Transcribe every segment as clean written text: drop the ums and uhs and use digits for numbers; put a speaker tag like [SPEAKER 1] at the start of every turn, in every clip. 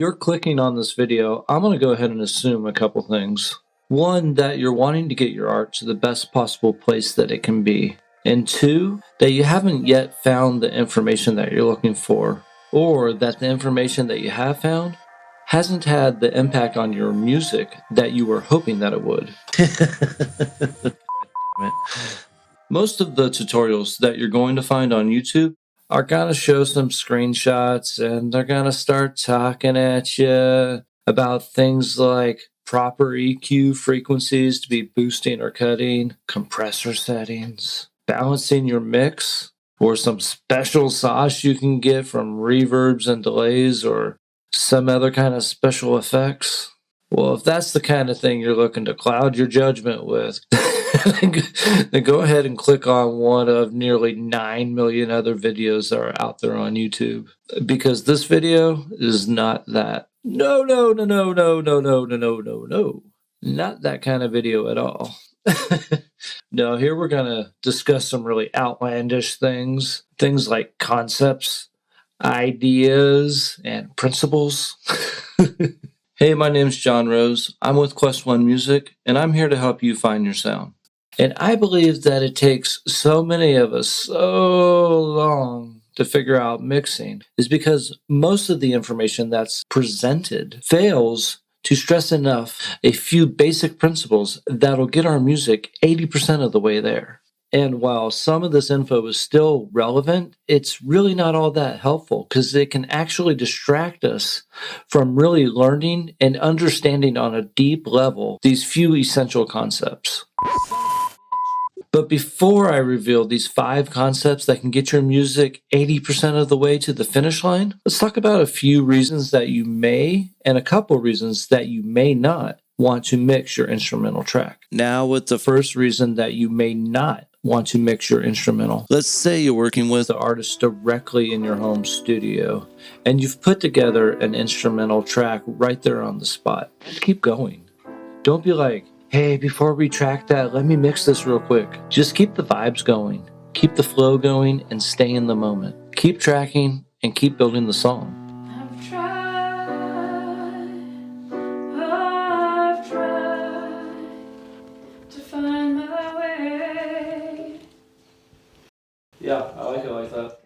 [SPEAKER 1] You're clicking on this video, I'm going to go ahead and assume a couple things. One, that you're wanting to get your art to the best possible place that it can be. And two, that you haven't yet found the information that you're looking for, or that the information that you have found hasn't had the impact on your music that you were hoping that it would. Most of the tutorials that you're going to find on YouTube are going to show some screenshots, and they're going to start talking at you about things like proper EQ frequencies to be boosting or cutting, compressor settings, balancing your mix, or some special sauce you can get from reverbs and delays or some other kind of special effects. Well, if that's the kind of thing you're looking to cloud your judgment with, then go ahead and click on one of nearly 9 million other videos that are out there on YouTube. Because this video is not that. No. Not that kind of video at all. No, here we're going to discuss some really outlandish things. Things like concepts, ideas, and principles. Hey, my name's John Rose. I'm with Quest One Music, and I'm here to help you find your sound. And I believe that it takes so many of us so long to figure out mixing is because most of the information that's presented fails to stress enough a few basic principles that'll get our music 80% of the way there. And while some of this info is still relevant, it's really not all that helpful because it can actually distract us from really learning and understanding on a deep level these few essential concepts. But before I reveal these 5 concepts that can get your music 80% of the way to the finish line, let's talk about a few reasons that you may and a couple reasons that you may not want to mix your instrumental track. Now with the first reason that you may not want to mix your instrumental. Let's say you're working with the artist directly in your home studio and you've put together an instrumental track right there on the spot. Just keep going. Don't be like, hey, before we track that, let me mix this real quick. Just keep the vibes going, keep the flow going, and stay in the moment. Keep tracking and keep building the song.
[SPEAKER 2] I've tried to find my way.
[SPEAKER 1] Yeah, I like it like that.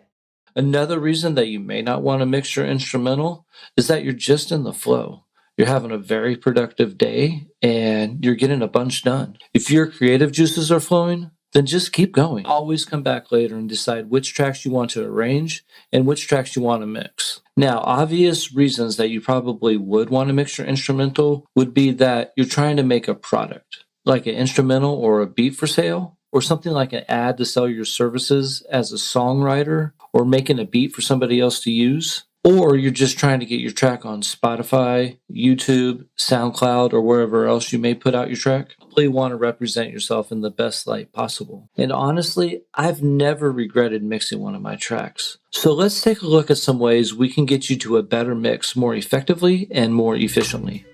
[SPEAKER 1] Another reason that you may not want to mix your instrumental is that you're just in the flow. You're having a very productive day and you're getting a bunch done. If your creative juices are flowing, then just keep going. Always come back later and decide which tracks you want to arrange and which tracks you want to mix. Now, obvious reasons that you probably would want to mix your instrumental would be that you're trying to make a product, like an instrumental or a beat for sale, or something like an ad to sell your services as a songwriter, or making a beat for somebody else to use. Or you're just trying to get your track on Spotify, YouTube, SoundCloud, or wherever else you may put out your track. You probably want to represent yourself in the best light possible. And honestly, I've never regretted mixing one of my tracks. So let's take a look at some ways we can get you to a better mix more effectively and more efficiently.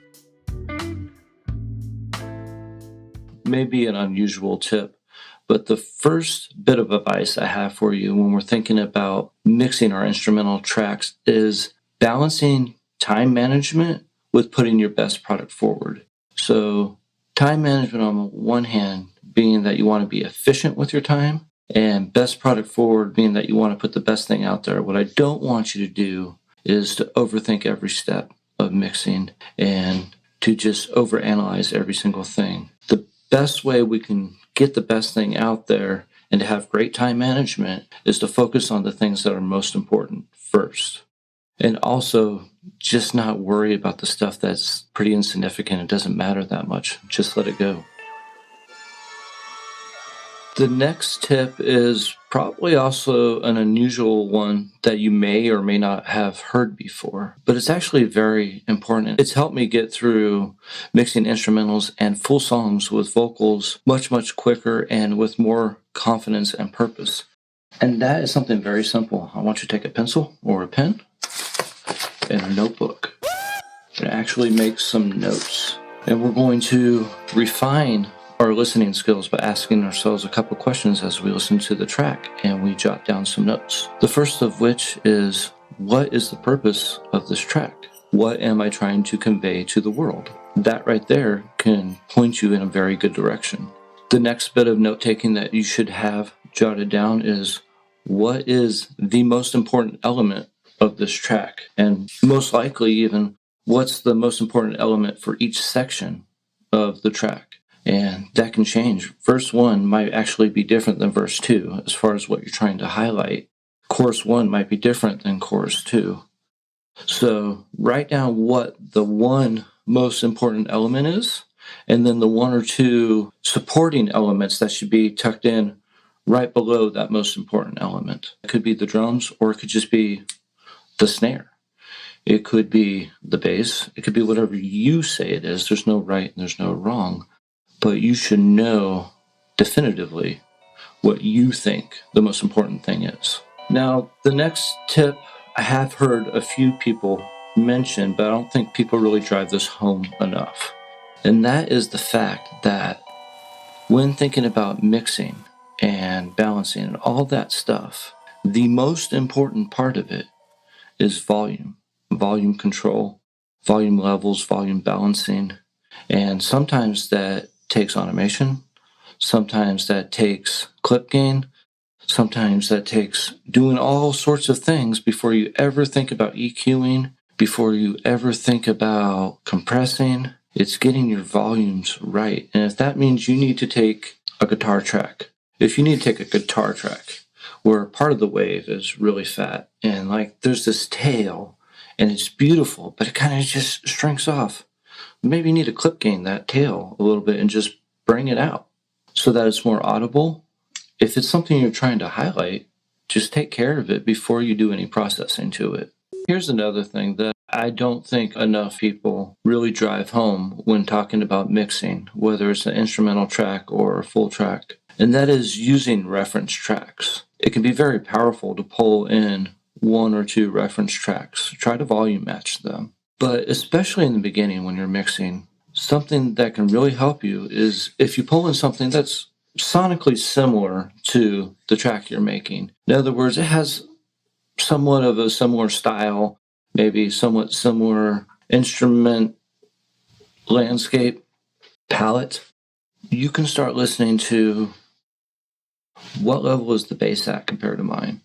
[SPEAKER 1] Maybe an unusual tip, but the first bit of advice I have for you when we're thinking about mixing our instrumental tracks is balancing time management with putting your best product forward. So time management on the one hand being that you want to be efficient with your time, and best product forward being that you want to put the best thing out there. What I don't want you to do is to overthink every step of mixing and to just overanalyze every single thing. The best way we can get the best thing out there and to have great time management is to focus on the things that are most important first. And also just not worry about the stuff that's pretty insignificant. It doesn't matter that much. Just let it go. The next tip is probably also an unusual one that you may or may not have heard before, but it's actually very important. It's helped me get through mixing instrumentals and full songs with vocals much quicker and with more confidence and purpose. And that is something very simple. I want you to take a pencil or a pen and a notebook and actually make some notes. And we're going to refine our listening skills by asking ourselves a couple questions as we listen to the track and we jot down some notes. The first of which is, what is the purpose of this track? What am I trying to convey to the world? That right there can point you in a very good direction. The next bit of note-taking that you should have jotted down is, what is the most important element of this track? And most likely even, what's the most important element for each section of the track? And that can change. Verse 1 might actually be different than verse 2 as far as what you're trying to highlight. Chorus 1 might be different than chorus 2. So write down what the one most important element is, and then the one or two supporting elements that should be tucked in right below that most important element. It could be the drums, or it could just be the snare. It could be the bass. It could be whatever you say it is. There's no right and there's no wrong. But you should know definitively what you think the most important thing is. Now, the next tip I have heard a few people mention, but I don't think people really drive this home enough. And that is the fact that when thinking about mixing and balancing and all that stuff, the most important part of it is volume control, volume levels, volume balancing. And sometimes that takes automation. Sometimes that takes clip gain. Sometimes that takes doing all sorts of things before you ever think about EQing, before you ever think about compressing. It's getting your volumes right. And if that means you need to take a guitar track, if you need to take a guitar track where part of the wave is really fat and like there's this tail and it's beautiful, but it kind of just shrinks off, maybe you need to clip gain that tail a little bit and just bring it out so that it's more audible. If it's something you're trying to highlight, just take care of it before you do any processing to it. Here's another thing that I don't think enough people really drive home when talking about mixing, whether it's an instrumental track or a full track, and that is using reference tracks. It can be very powerful to pull in one or two reference tracks. Try to volume match them. But especially in the beginning when you're mixing, something that can really help you is if you pull in something that's sonically similar to the track you're making. In other words, it has somewhat of a similar style, maybe somewhat similar instrument landscape palette. You can start listening to what level is the bass at compared to mine.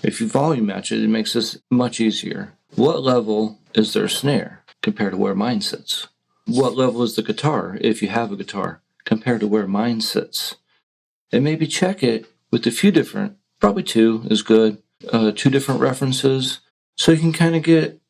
[SPEAKER 1] If you volume match it, it makes this much easier. What level is their snare compared to where mine sits? What level is the guitar, if you have a guitar, compared to where mine sits? And maybe check it with a few different, probably two is good, two different references, so you can kind of get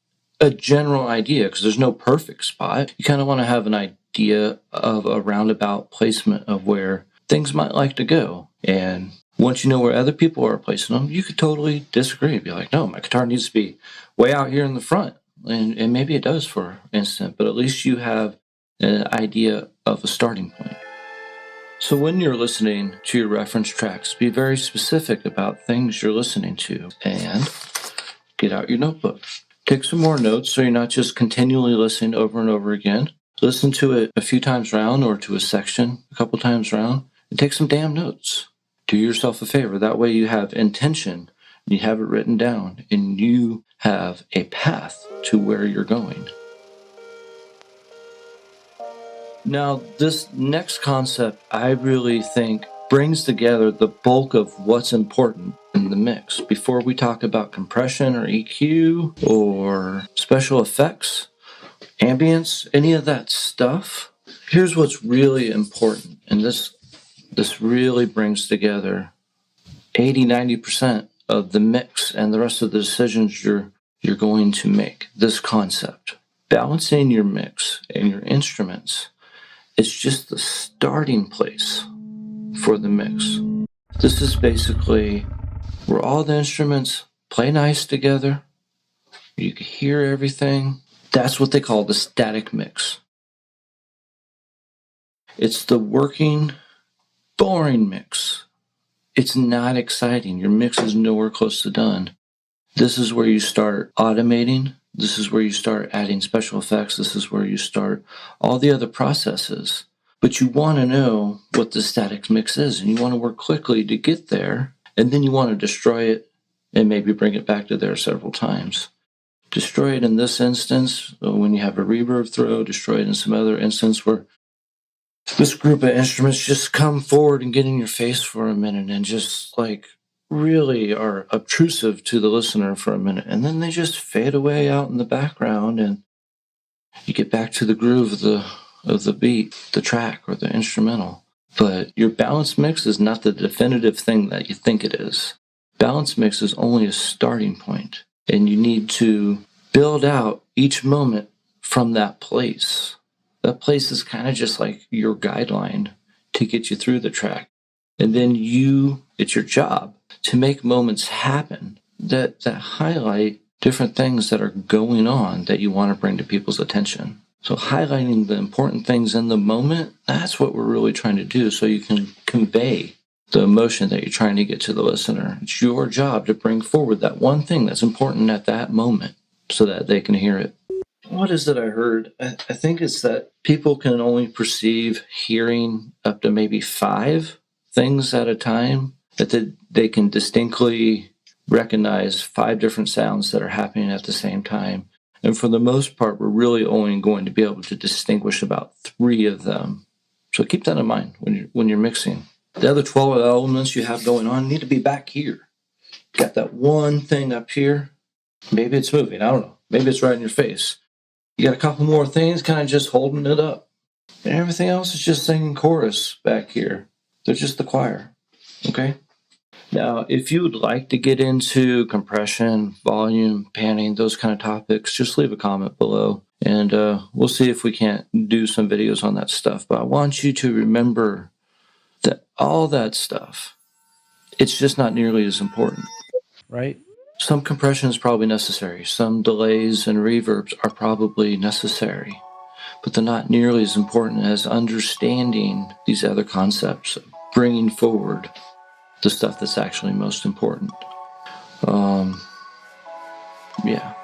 [SPEAKER 1] a general idea, because there's no perfect spot. You kind of want to have an idea of a roundabout placement of where things might like to go. And once you know where other people are placing them, you could totally disagree. Be like, no, my guitar needs to be way out here in the front. And maybe it does for instance, but at least you have an idea of a starting point. So when you're listening to your reference tracks, be very specific about things you're listening to and get out your notebook. Take some more notes so you're not just continually listening over and over again. Listen to it a few times round or to a section a couple times round and take some damn notes. Do yourself a favor. That way you have intention, you have it written down, and you have a path to where you're going. Now, this next concept, I really think, brings together the bulk of what's important in the mix. Before we talk about compression or EQ or special effects, ambience, any of that stuff, here's what's really important. And this really brings together 80-90% of the mix and the rest of the decisions you're going to make. This concept, balancing your mix and your instruments, it's just the starting place for the mix. This is basically where all the instruments play nice together. You can hear everything. That's what they call the static mix. It's the working, boring mix. It's not exciting. Your mix is nowhere close to done. This is where you start automating. This is where you start adding special effects. This is where you start all the other processes. But you want to know what the static mix is, and you want to work quickly to get there, and then you want to destroy it and maybe bring it back to there several times. Destroy it in this instance when you have a reverb throw, destroy it in some other instance where this group of instruments just come forward and get in your face for a minute and just like really are obtrusive to the listener for a minute. And then they just fade away out in the background and you get back to the groove of the beat, the track, or the instrumental. But your balance mix is not the definitive thing that you think it is. Balance mix is only a starting point, and you need to build out each moment from that place. That place is kind of just like your guideline to get you through the track. And then it's your job to make moments happen that highlight different things that are going on that you want to bring to people's attention. So highlighting the important things in the moment, that's what we're really trying to do so you can convey the emotion that you're trying to get to the listener. It's your job to bring forward that one thing that's important at that moment so that they can hear it. What is it I heard? I think it's that people can only perceive hearing up to maybe 5 things at a time, that they can distinctly recognize 5 different sounds that are happening at the same time. And for the most part, we're really only going to be able to distinguish about 3 of them. So keep that in mind when you're mixing. The other 12 elements you have going on need to be back here. You got that one thing up here. Maybe it's moving. I don't know. Maybe it's right in your face. You got a couple more things kind of just holding it up. And everything else is just singing chorus back here. They're just the choir. Okay? Now, if you would like to get into compression, volume, panning, those kind of topics, just leave a comment below. And we'll see if we can't do some videos on that stuff. But I want you to remember that all that stuff, it's just not nearly as important.
[SPEAKER 3] Right.
[SPEAKER 1] Some compression is probably necessary. Some delays and reverbs are probably necessary. But they're not nearly as important as understanding these other concepts, bringing forward the stuff that's actually most important. Yeah.